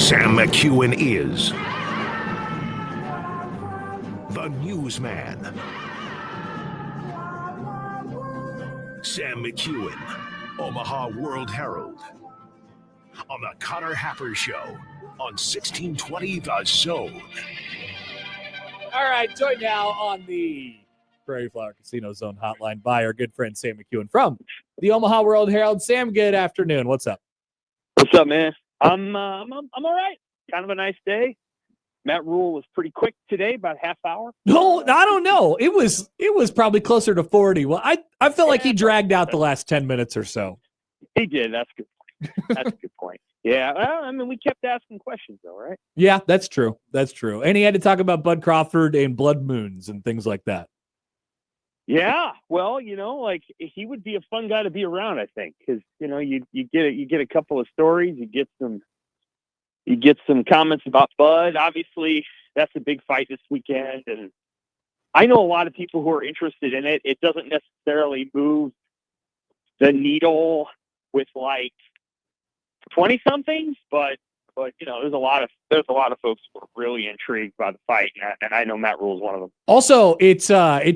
Sam McKewon is the newsman. Sam McKewon, Omaha World Herald. On the Connor Happer Show on 1620 The Zone. All right, joined now on the Prairie Flower Casino Zone hotline by our good friend Sam McKewon from the Omaha World Herald. Sam, good afternoon. What's up? What's up, man? I'm all right. Kind of a nice day. Matt Rule was pretty quick today, about a half hour. No, I don't know. It was probably closer to 40. Well, I felt like he dragged out the last 10 minutes or so. He did. That's a good point. That's a good point. Yeah, well, I mean, we kept asking questions, though, right? Yeah, that's true. That's true. And he had to talk about Bud Crawford and blood moons and things like that. Yeah, well, like he would be a fun guy to be around, I think, because you get a couple of stories, you get some comments about Bud. Obviously, that's a big fight this weekend, and I know a lot of people who are interested in it. It doesn't necessarily move the needle with like 20-somethings, but there's a lot of folks who are really intrigued by the fight, and I know Matt Rule is one of them. Also, it's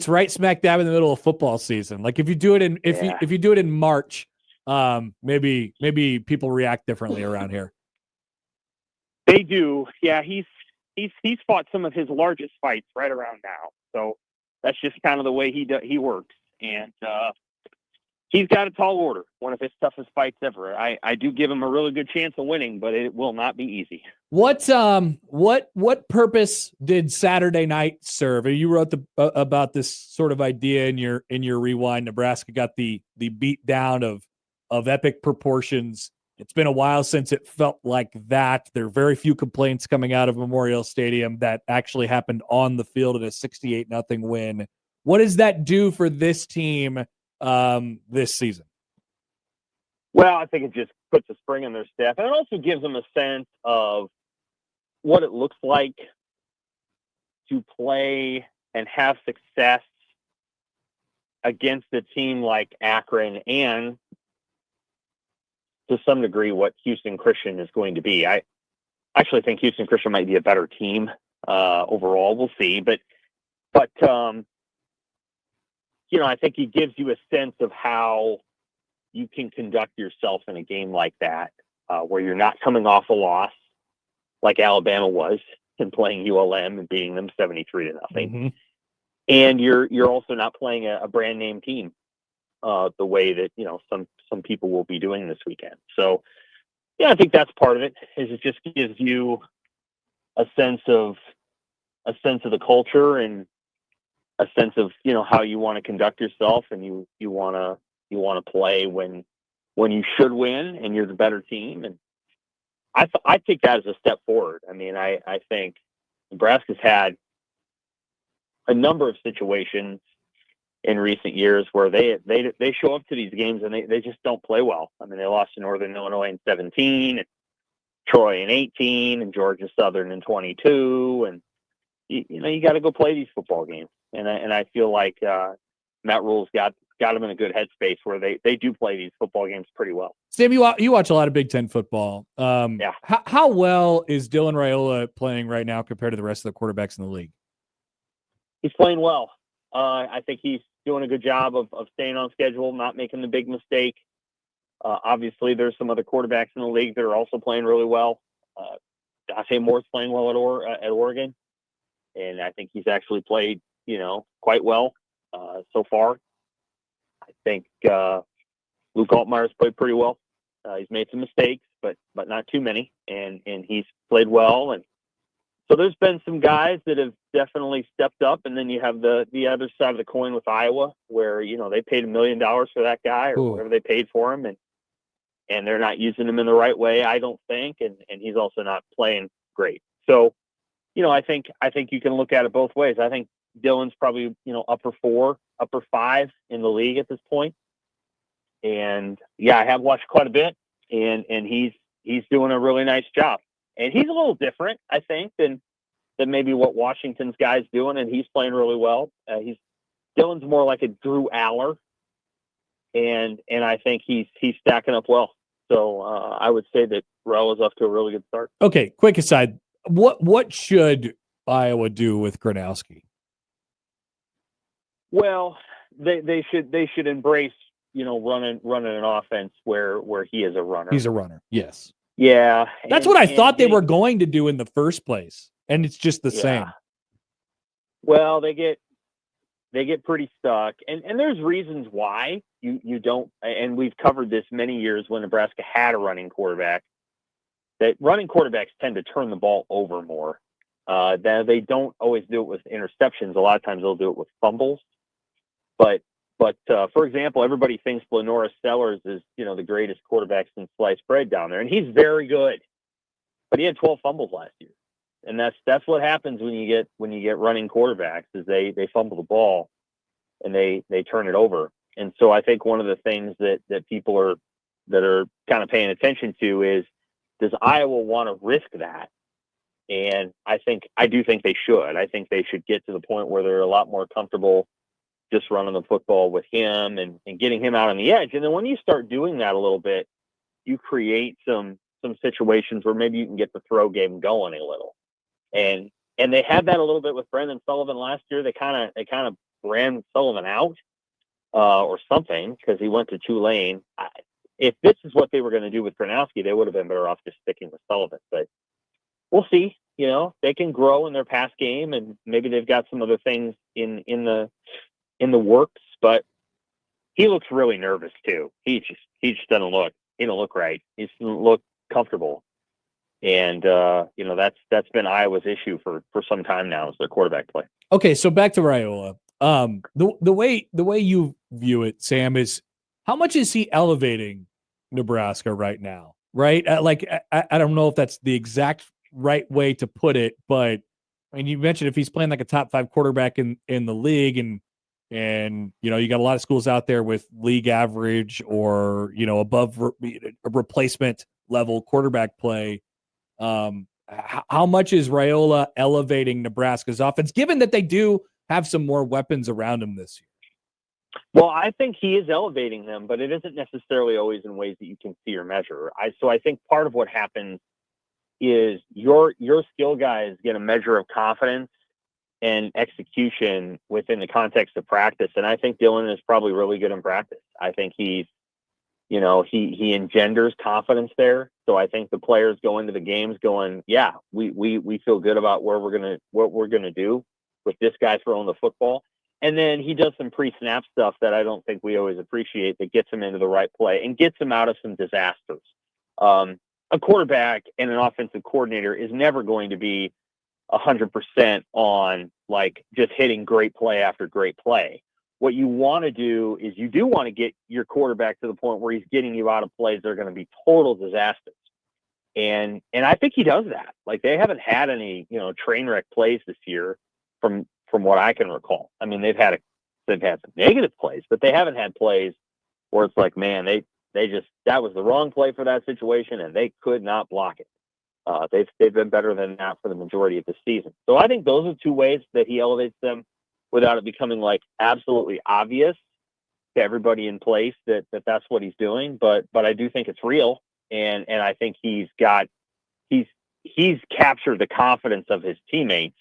right smack dab in the middle of football season. Like if you do it in March, maybe people react differently around here. They do, yeah. He's fought some of his largest fights right around now, so that's just kind of the way he works, and he's got a tall order, one of his toughest fights ever. I do give him a really good chance of winning, but it will not be easy. What purpose did Saturday night serve? You wrote about this sort of idea in your rewind. Nebraska got the beat down of epic proportions. It's been a while since it felt like that. There are very few complaints coming out of Memorial Stadium that actually happened on the field in a 68-0 win. What does that do for this team this season? Well, I think it just puts a spring in their step, and it also gives them a sense of what it looks like to play and have success against a team like Akron, and to some degree what Houston Christian is going to be. I actually think Houston Christian might be a better team overall. We'll see, but I think it gives you a sense of how you can conduct yourself in a game like that, where you're not coming off a loss like Alabama was and playing ULM and beating them 73-0. Mm-hmm. And you're also not playing a brand name team the way that, some people will be doing this weekend. So, yeah, I think that's part of it, is it just gives you a sense of the culture and a sense of how you want to conduct yourself, and you want to play when you should win and you're the better team. And I take that as a step forward. I mean, I think Nebraska's had a number of situations in recent years where they show up to these games and they just don't play well. I mean, they lost to Northern Illinois in 17, and Troy in 18, and Georgia Southern in 22, and you got to go play these football games. And I feel like Matt Rule's got them in a good headspace where they do play these football games pretty well. Sam, you watch a lot of Big Ten football. Yeah. How well is Dylan Raiola playing right now compared to the rest of the quarterbacks in the league? He's playing well. I think he's doing a good job of staying on schedule, not making the big mistake. Obviously, there's some other quarterbacks in the league that are also playing really well. Dante Moore's playing well at Oregon, and I think he's actually played, quite well so far. I think Luke Altmaier's played pretty well. He's made some mistakes, but not too many, and he's played well. And so there's been some guys that have definitely stepped up, and then you have the other side of the coin with Iowa, where they paid $1 million for that guy or whatever they paid for him, and they're not using him in the right way, I don't think, and he's also not playing great. So, I think you can look at it both ways. I think Dylan's probably upper 4, upper 5 in the league at this point, and yeah, I have watched quite a bit, and he's doing a really nice job. And he's a little different, I think, than maybe what Washington's guy's doing, and he's playing really well. Dylan's more like a Drew Aller, and I think he's stacking up well. So I would say that Raiola is off to a really good start. Okay, quick aside. What should Iowa do with Gronowski? Well, they should embrace, running an offense where he is a runner. He's a runner. Yes. Yeah. That's what I thought they were going to do in the first place. And it's just the same. Well, they get pretty stuck. And there's reasons why you don't, and we've covered this many years when Nebraska had a running quarterback, that running quarterbacks tend to turn the ball over more. They don't always do it with interceptions. A lot of times they'll do it with fumbles. But for example, everybody thinks Lenora Sellers is, the greatest quarterback since sliced bread down there, and he's very good. But he had 12 fumbles last year, and that's what happens when you get running quarterbacks is they fumble the ball and they turn it over. And so I think one of the things that people are kind of paying attention to is, does Iowa want to risk that? And I do think they should. I think they should get to the point where they're a lot more comfortable just running the football with him and getting him out on the edge. And then when you start doing that a little bit, you create some situations where maybe you can get the throw game going a little. And they had that a little bit with Brendan Sullivan last year. They kind of ran Sullivan out or something because he went to Tulane. If this is what they were going to do with Gronowski, they would have been better off just sticking with Sullivan. But we'll see. They can grow in their pass game, and maybe they've got some other things in the works. But he looks really nervous too. He just doesn't look. He don't look right. He doesn't look comfortable. And that's been Iowa's issue for some time now is their quarterback play. Okay, so back to Raiola. The way you view it, Sam, is how much is he elevating Nebraska right now? Right? I don't know if that's the exact right way to put it, but I mean, you mentioned if he's playing like a top 5 quarterback in the league, and you got a lot of schools out there with league average or above replacement level quarterback play. How much is Raiola elevating Nebraska's offense, given that they do have some more weapons around him this year? Well, I think he is elevating them, but it isn't necessarily always in ways that you can see or measure. So I think part of what happens is your skill guys get a measure of confidence and execution within the context of practice. And I think Dylan is probably really good in practice. I think he engenders confidence there. So I think the players go into the games going, yeah, we feel good about what we're gonna do with this guy throwing the football. And then he does some pre-snap stuff that I don't think we always appreciate, that gets him into the right play and gets him out of some disasters. A quarterback and an offensive coordinator is never going to be 100% on like just hitting great play after great play. What you want to do is you do want to get your quarterback to the point where he's getting you out of plays that are going to be total disasters. And I think he does that. Like, they haven't had any, train wreck plays this year from what I can recall. I mean, they've had some negative plays, but they haven't had plays where it's like, man, that was the wrong play for that situation and they could not block it. They've been better than that for the majority of the season. So I think those are 2 ways that he elevates them without it becoming like absolutely obvious to everybody in place that that's what he's doing. But I do think it's real. And I think he's captured the confidence of his teammates.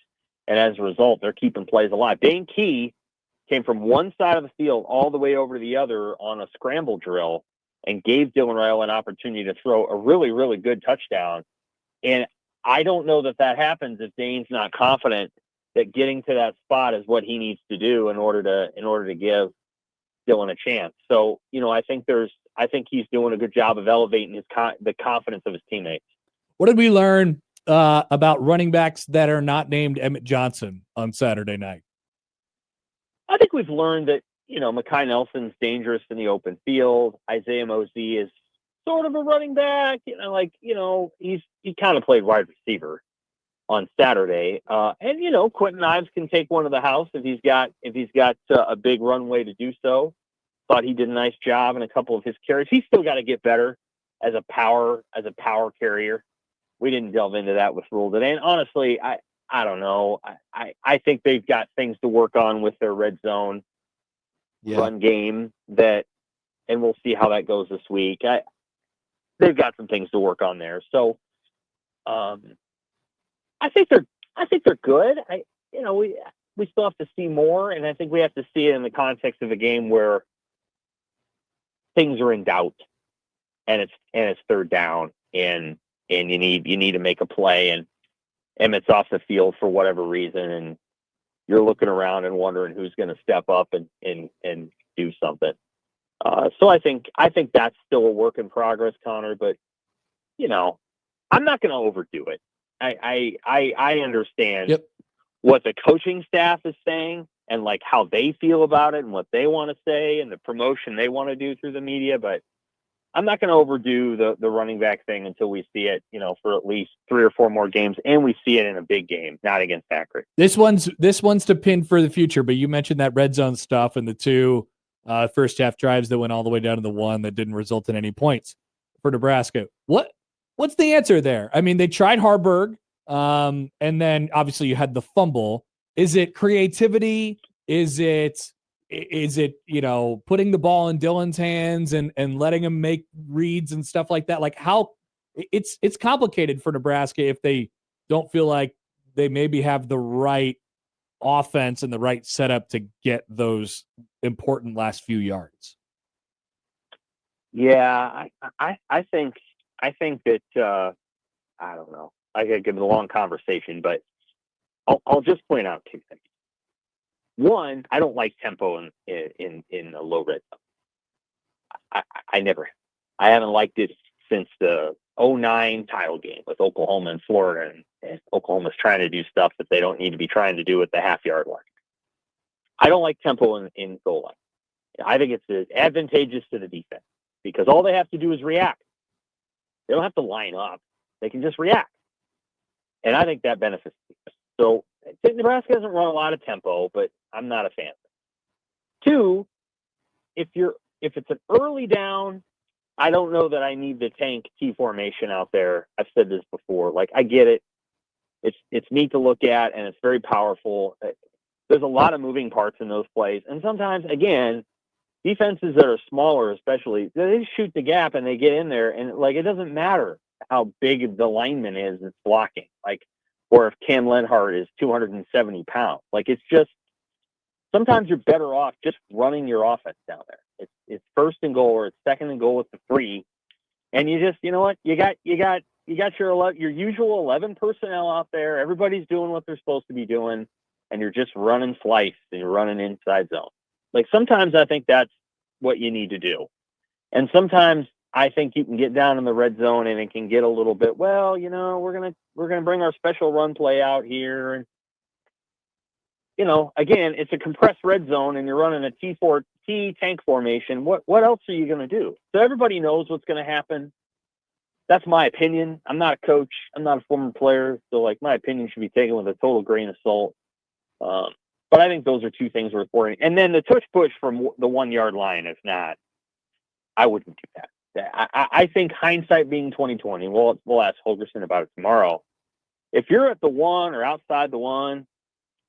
And as a result, they're keeping plays alive. Dane Key came from one side of the field all the way over to the other on a scramble drill and gave Dylan Raiola an opportunity to throw a really, really good touchdown. And I don't know that happens if Dane's not confident that getting to that spot is what he needs to do in order to give Dylan a chance. So, I think he's doing a good job of elevating the confidence of his teammates. What did we learn about running backs that are not named Emmett Johnson on Saturday night? I think we've learned that, Mekhi Nelson's dangerous in the open field. Isaiah Mosey is sort of a running back, he kind of played wide receiver on Saturday. And Quentin Ives can take one to the house if he's got a big runway to do so. Thought he did a nice job in a couple of his carries. He's still got to get better as a power carrier. We didn't delve into that with Rule today. And honestly, I don't know. I think they've got things to work on with their red zone run game and we'll see how that goes this week. they've got some things to work on there. So, I think they're good. We still have to see more, and I think we have to see it in the context of a game where things are in doubt, and it's third down, and you need to make a play, and Emmett's off the field for whatever reason, and you're looking around and wondering who's going to step up and do something. So I think that's still a work in progress, Connor. But I'm not going to overdo it. I understand what the coaching staff is saying and like how they feel about it and what they want to say and the promotion they want to do through the media, but I'm not going to overdo the running back thing until we see it, for at least 3 or 4 more games, and we see it in a big game, not against Akron. This one's to pin for the future, but you mentioned that red zone stuff and the 2 first half drives that went all the way down to the 1 that didn't result in any points for Nebraska. What's the answer there? I mean, they tried Harburg, and then obviously you had the fumble. Is it creativity? Is it putting the ball in Dylan's hands and letting him make reads and stuff like that? Like how it's complicated for Nebraska if they don't feel like they maybe have the right offense and the right setup to get those important last few yards. Yeah, I think that I don't know. I could give it a long conversation, but I'll just point out 2 things. One, I don't like tempo in a low red zone. I haven't liked it since the 2009 title game with Oklahoma and Florida, and Oklahoma's trying to do stuff that they don't need to be trying to do at the half-yard line. I don't like tempo in goal line. I think it's advantageous to the defense because all they have to do is react. They don't have to line up. They can just react. And I think that benefits the defense. So Nebraska doesn't run a lot of tempo, but I'm not a fan. 2, if it's an early down, I don't know that I need the tank T formation out there. I've said this before. Like, I get it. It's neat to look at, and it's very powerful. There's a lot of moving parts in those plays. And sometimes, again, defenses that are smaller especially, they just shoot the gap and they get in there. And, like, it doesn't matter how big the lineman is that's blocking. Like, or if Cam Lenhart is 270 pounds. Like, it's just sometimes you're better off just running your offense down there. It's first and goal or it's second and goal with the 3. And you just, you know what? You got your usual 11 personnel out there. Everybody's doing what they're supposed to be doing. And you're just running slice and you're running inside zone. Like, sometimes I think that's what you need to do. And sometimes I think you can get down in the red zone and it can get a little bit, well, we're going to bring our special run play out here. And, again, it's a compressed red zone and you're running a T tank formation. What else are you going to do? So everybody knows what's going to happen. That's my opinion. I'm not a coach. I'm not a former player. So, like, my opinion should be taken with a total grain of salt. But I think those are 2 things worth worrying. And then the tush push from the 1-yard line is not, I wouldn't do that. I think hindsight being 2020, we'll ask Holgerson about it tomorrow. If you're at the 1 or outside the 1,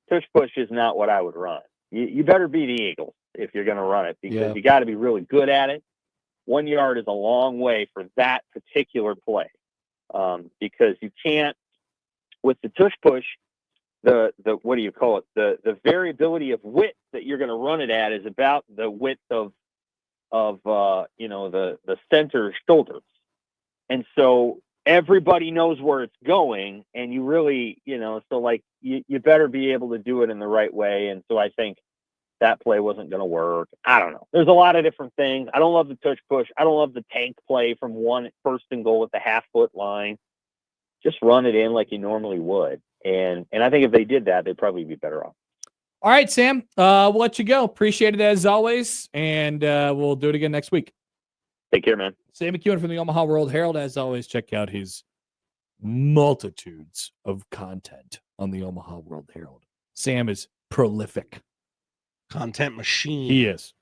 tush push is not what I would run. You better be the Eagles if you're going to run it because you got to be really good at it. 1 yard is a long way for that particular play because you can't, with the tush push, the what do you call it? The variability of width that you're going to run it at is about the width of the center shoulders. And so everybody knows where it's going and you really, so like you better be able to do it in the right way. And so I think that play wasn't going to work. I don't know. There's a lot of different things. I don't love the tush push. I don't love the tank play from 1 first and goal at the half-foot line. Just run it in like you normally would. And I think if they did that, they'd probably be better off. All right, Sam, we'll let you go. Appreciate it as always, and we'll do it again next week. Take care, man. Sam McKewon from the Omaha World Herald. As always, check out his multitudes of content on the Omaha World Herald. Sam is prolific. Content machine. He is.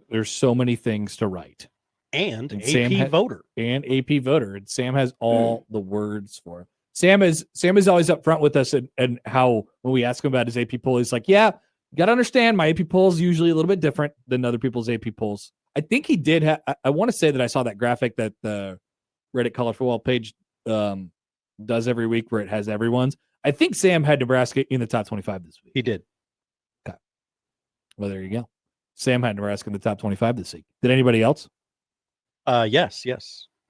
There's so many things to write. And Sam AP voter. And AP voter. And Sam has all the words for it. Sam is always up front with us and how when we ask him about his AP poll, he's like, yeah, you got to understand my AP poll is usually a little bit different than other people's AP polls. I think he did I want to say that I saw that graphic that the Reddit college football page does every week where it has everyone's. I think Sam had Nebraska in the top 25 this week. He did. Okay. Well, there you go. Sam had Nebraska in the top 25 this week. Did anybody else? Yes.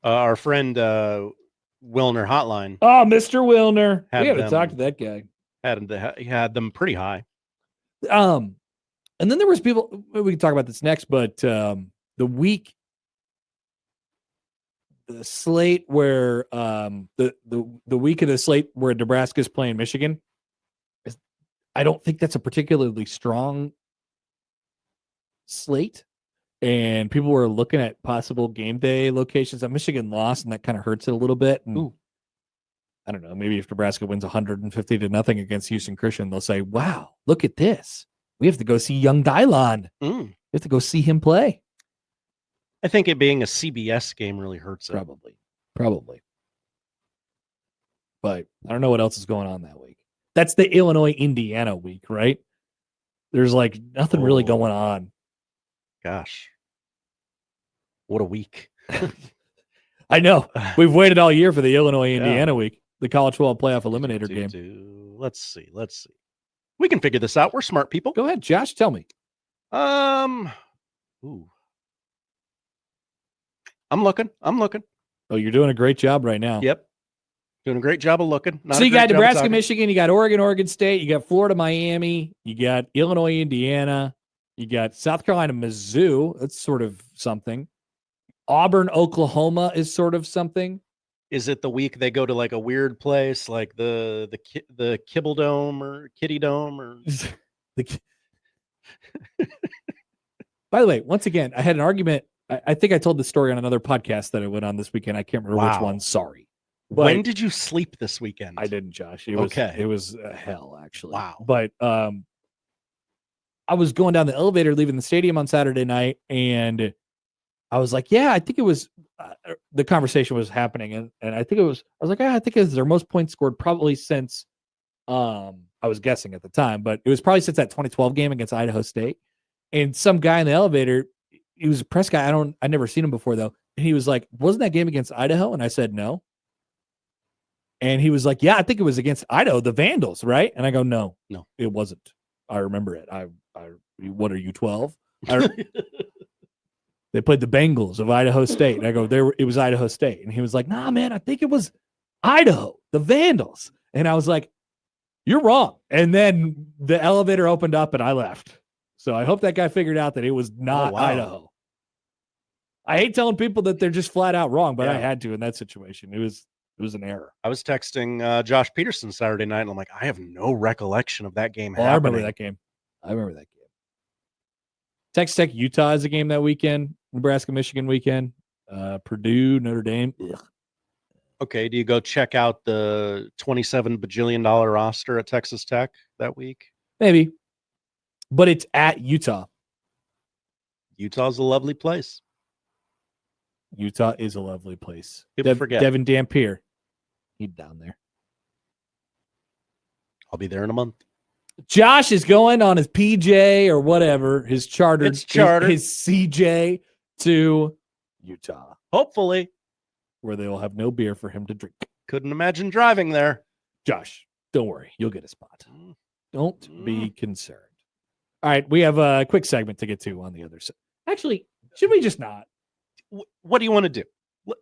Our friend Wilner Hotline. Oh, Mr. Wilner. Had We got to them- talk to that guy. He had them pretty high. And then there was people, we can talk about this next, but the slate where the week of the slate where Nebraska's playing Michigan, I don't think that's a particularly strong slate. And people were looking at possible game day locations. Michigan lost, and that kind of hurts it a little bit. And Ooh. I don't know, maybe if Nebraska wins 150-0 against Houston Christian, they'll say, wow, look at this. We have to go see young Dylan. We have to go see him play. I think it being a CBS game really hurts it. Probably. But I don't know what else is going on that week. That's the Illinois-Indiana week, right? There's like nothing really going on. Gosh. What a week. I know. We've waited all year for the Illinois-Indiana week, the college football playoff eliminator game. Let's see. We can figure this out. We're smart people. Go ahead, Josh. Tell me. I'm looking. Oh, you're doing a great job right now. Yep. Doing a great job of looking. So you got Nebraska, Michigan, you got Oregon State, you got Florida, Miami, you got Illinois, Indiana, you got South Carolina, Mizzou. That's sort of something. Auburn, Oklahoma is sort of something. Is it the week they go to like a weird place, like the Kibble Dome or Kitty Dome or? By the way, once again, I had an argument. I think I told the story on another podcast that I went on this weekend. I can't remember which one. Sorry. But when did you sleep this weekend? I didn't, Josh. It was hell, actually. Wow. But I was going down the elevator, leaving the stadium on Saturday night, and I was like, yeah, I think it was the conversation was happening. And I think it was, I was like, I think it's their most points scored probably since I was guessing at the time, but it was probably since that 2012 game against Idaho State. And some guy in the elevator, he was a press guy. I'd never seen him before though. And he was like, wasn't that game against Idaho? And I said, no. And he was like, yeah, I think it was against Idaho, the Vandals, right? And I go, no, it wasn't. I remember it. What are you, 12? They played the Bengals of Idaho State. And I go, it was Idaho State. And he was like, nah, man, I think it was Idaho, the Vandals. And I was like, you're wrong. And then the elevator opened up and I left. So I hope that guy figured out that it was not Idaho. I hate telling people that they're just flat out wrong, but I had to in that situation. It was an error. I was texting Josh Peterson Saturday night, and I'm like, I have no recollection of that game happening. I remember that game. Texas Tech, Utah is a game that weekend. Nebraska, Michigan weekend. Purdue, Notre Dame. Ugh. Okay, do you go check out the $27 bajillion roster at Texas Tech that week? Maybe. But it's at Utah. Utah's a lovely place. Utah is a lovely place. People forget. Devin Dampier. He's down there. I'll be there in a month. Josh is going on his PJ or whatever, his chartered, his CJ to Utah. Hopefully. Where they will have no beer for him to drink. Couldn't imagine driving there. Josh, don't worry. You'll get a spot. Don't be concerned. All right. We have a quick segment to get to on the other side. Actually, should we just not? What do you want to do?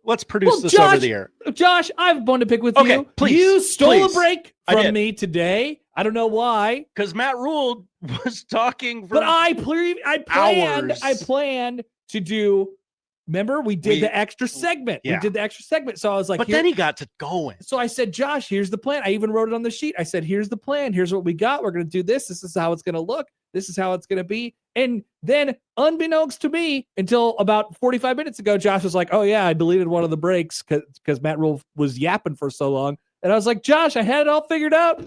Let's produce this over the air. Josh, I have a bone to pick with you. Please. You stole a break from me today. I don't know why. Because Matt Rule was talking for I planned to do. Remember, we did the extra segment. Yeah. We did the extra segment. So I was like, but then he got to going. So I said, Josh, here's the plan. I even wrote it on the sheet. I said, here's the plan. Here's what we got. We're going to do this. This is how it's going to look. This is how it's going to be. And then, unbeknownst to me, until about 45 minutes ago, Josh was like, oh, yeah, I deleted one of the breaks because Matt Rule was yapping for so long. And I was like, Josh, I had it all figured out.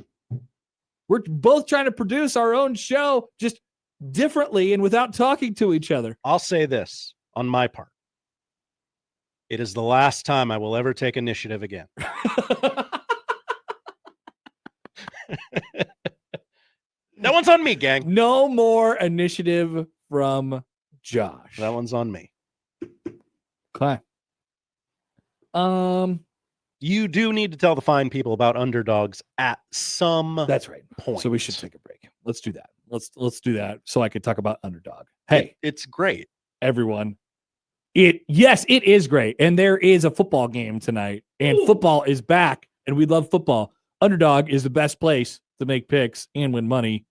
We're both trying to produce our own show just differently and without talking to each other. I'll say this on my part. It is the last time I will ever take initiative again. That one's on me, gang. No more initiative from Josh. That one's on me. Okay. You do need to tell the fine people about underdogs at some That's right. point. So we should take a break. Let's do that. Let's do that so I could talk about underdog. Hey, it's great. Everyone. Yes, it is great. And there is a football game tonight, and football is back, and we love football. Underdog is the best place to make picks and win money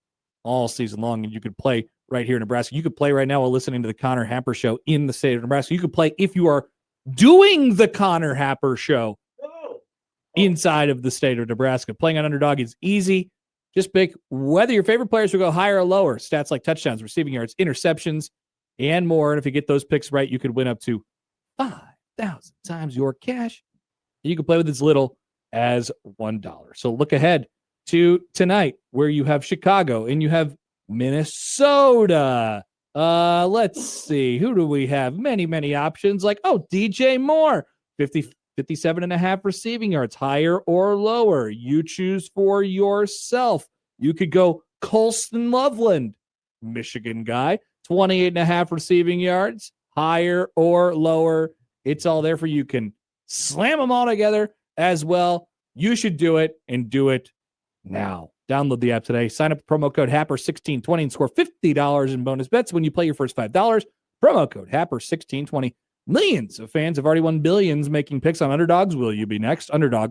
all season long. And you could play right here in Nebraska. You could play right now while listening to the Connor Happer Show in the state of Nebraska. You could play if you are doing the Connor Happer Show inside of the state of Nebraska. Playing on Underdog is easy. Just pick whether your favorite players will go higher or lower. Stats like touchdowns, receiving yards, interceptions, and more. And if you get those picks right, you could win up to 5,000 times your cash. You can play with as little as $1. So look ahead to tonight where you have Chicago and you have Minnesota. Let's see. Who do we have? Many options like, DJ Moore, 57.5 receiving yards, higher or lower. You choose for yourself. You could go Colston Loveland, Michigan guy, 28.5 receiving yards, higher or lower. It's all there for you. You can slam them all together as well. You should do it and do it now. Download the app today. Sign up with promo code HAPPER1620 and score $50 in bonus bets when you play your first $5. Promo code HAPPER1620. Millions of fans have already won billions making picks on underdogs. Will you be next? Underdog.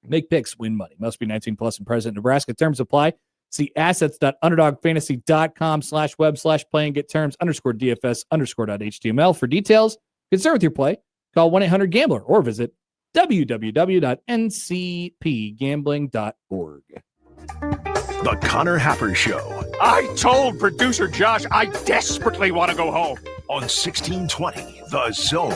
Make picks, win money. Must be 19 plus and present in Nebraska. Terms apply. See assets.underdogfantasy.com/web/play and get terms _DFS_.html for details. Concerned with your play? Call 1-800-GAMBLER or visit www.ncpgambling.org. The Connor Happer Show I told producer Josh I desperately want to go home. on 1620 The Zone.